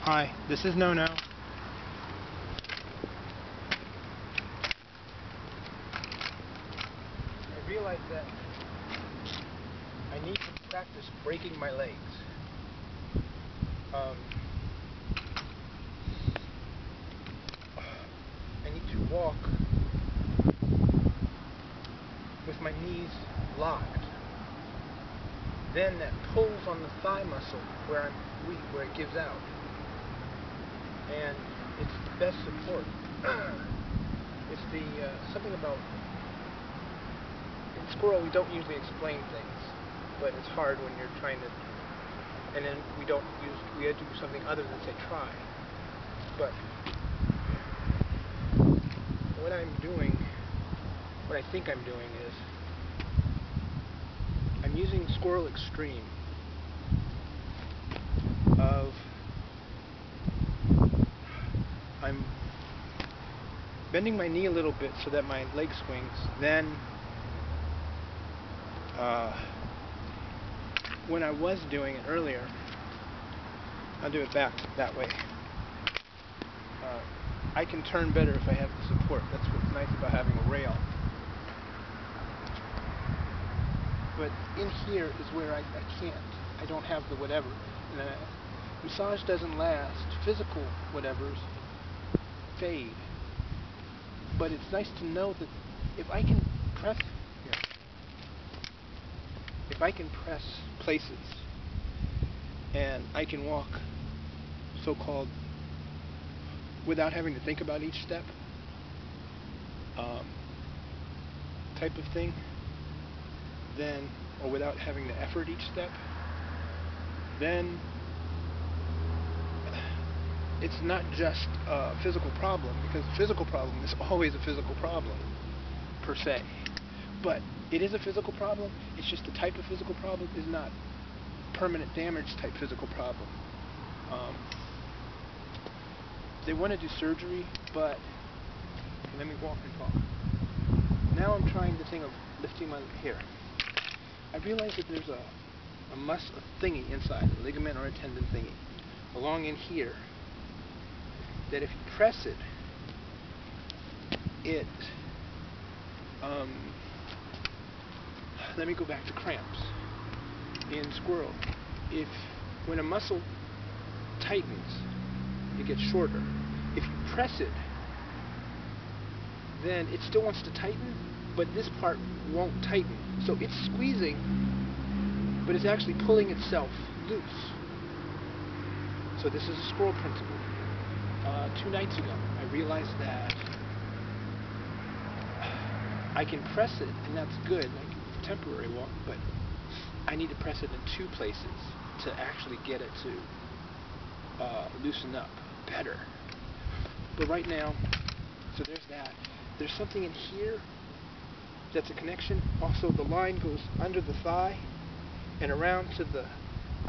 Hi, this is No-No. I realized that I need to practice breaking my legs. I need to walk with my knees locked. Then that pulls on the thigh muscle where I'm weak, where it gives out. And it's the best support. It's the something about in squirrel we don't usually explain things, but it's hard when you're trying to, and then we do something other than say try. But what I'm doing, what I think I'm doing is I'm using Squirrel Extreme of I'm bending my knee a little bit so that my leg swings, then when I was doing it earlier, I'll do it back that way. I can turn better if I have the support. That's what's nice about having a rail. But in here is where I can't. I don't have the whatever. And massage doesn't last. Physical whatevers fade. But it's nice to know that if I can press here, if I can press places and I can walk so-called without having to think about each step type of thing, then, or without having to effort each step, then it's not just a physical problem, because a physical problem is always a physical problem, per se. But it is a physical problem, it's just the type of physical problem is not permanent damage type physical problem. They want to do surgery, but let me walk and talk. Now I'm trying the thing of lifting my hair. I realize that there's a muscle thingy inside, a ligament or a tendon thingy, along in here, that if you press it, let me go back to cramps. In squirrel, when a muscle tightens, it gets shorter. If you press it, then it still wants to tighten, but this part won't tighten. So it's squeezing, but it's actually pulling itself loose. So this is a squirrel principle. 2 nights ago, I realized that I can press it, and that's good, like a temporary walk, but I need to press it in 2 places to actually get it to loosen up better. But right now, so there's that. There's something in here that's a connection. Also, the line goes under the thigh and around to the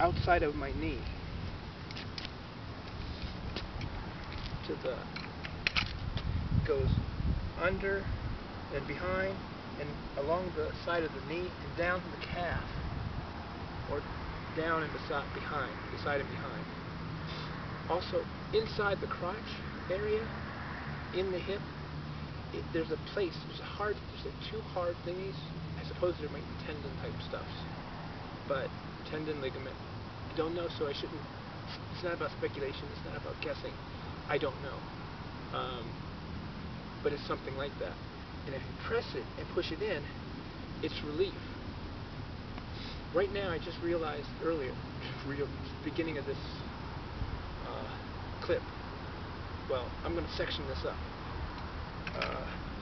outside of my knee. Goes under and behind and along the side of the knee and down to the calf, or down and beside and behind. Also, inside the crotch area, in the hip, there's a place, there's like 2 hard thingies. I suppose there might be tendon type stuffs, but tendon, ligament, I don't know, so I shouldn't. It's not about speculation, it's not about guessing. I don't know. But it's something like that. And if you press it and push it in, it's relief. Right now, I just realized earlier, beginning of this clip, well, I'm going to section this up.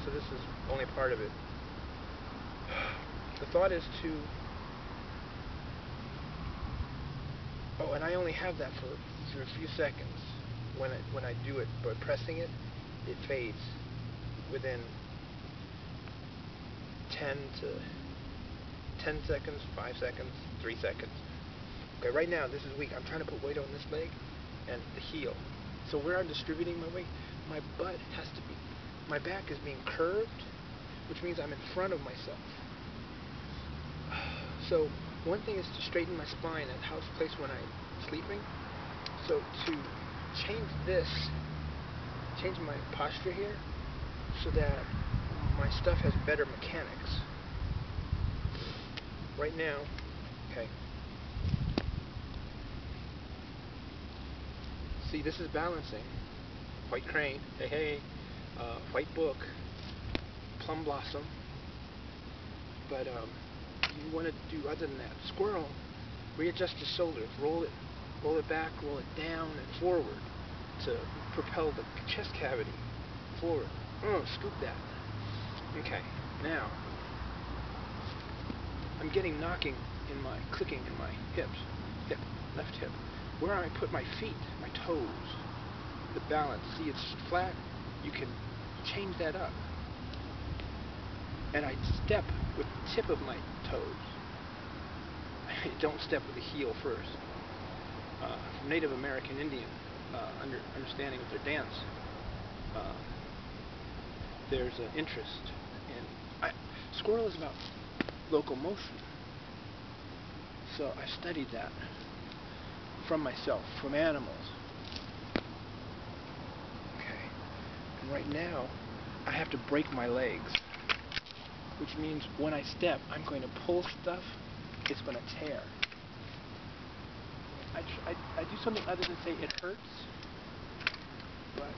So this is only part of it. The thought is to, and I only have that for a few seconds. When I do it by pressing it, it fades within 10 seconds, 5 seconds, 3 seconds. Okay, right now this is weak. I'm trying to put weight on this leg and the heel. So where I'm distributing my weight, my butt has to be, my back is being curved, which means I'm in front of myself. So one thing is to straighten my spine at house place when I'm sleeping. So to change this, change my posture here so that my stuff has better mechanics. Right now, okay. See, this is balancing. White crane, hey hey, white book, plum blossom. But you want to do other than that. Squirrel, readjust your shoulders, roll it back, roll it down and forward to propel the chest cavity forward. Scoop that. Okay, now I'm getting clicking in my hips, left hip. Where I put my feet, my toes, the balance. See, it's flat. You can change that up. And I step with the tip of my toes. I don't step with the heel first. From Native American Indian understanding of their dance, there's an interest in. Squirrel is about locomotion. So I studied that from myself, from animals. Okay. And right now, I have to break my legs, which means when I step, I'm going to pull stuff, it's going to tear. I do something other than say it hurts, but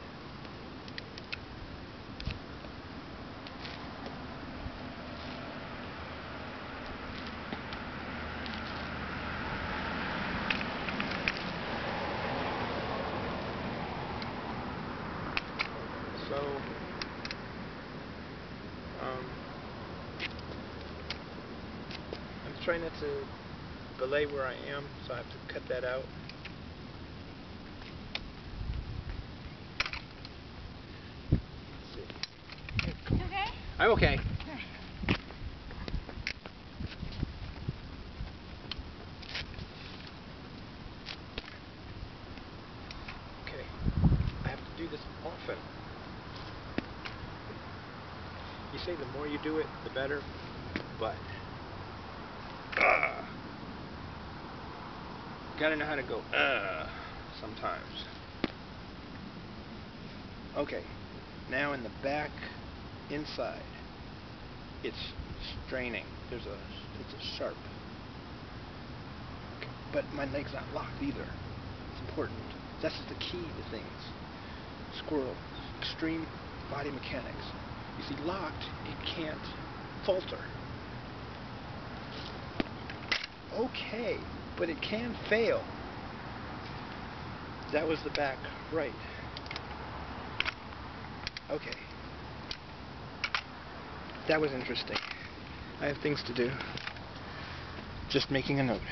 so I'm trying not to belay where I am, so I have to cut that out. Let's see. You okay? I'm okay. Okay. I have to do this often. You say the more you do it, the better, but gotta know how to go sometimes. Okay, now in the back inside, it's straining. It's a sharp. Okay. But my leg's not locked either. It's important. That's the key to things. Squirrel, extreme body mechanics. You see, locked, it can't falter. Okay, but it can fail. That was the back right. Okay. That was interesting. I have things to do. Just making a note.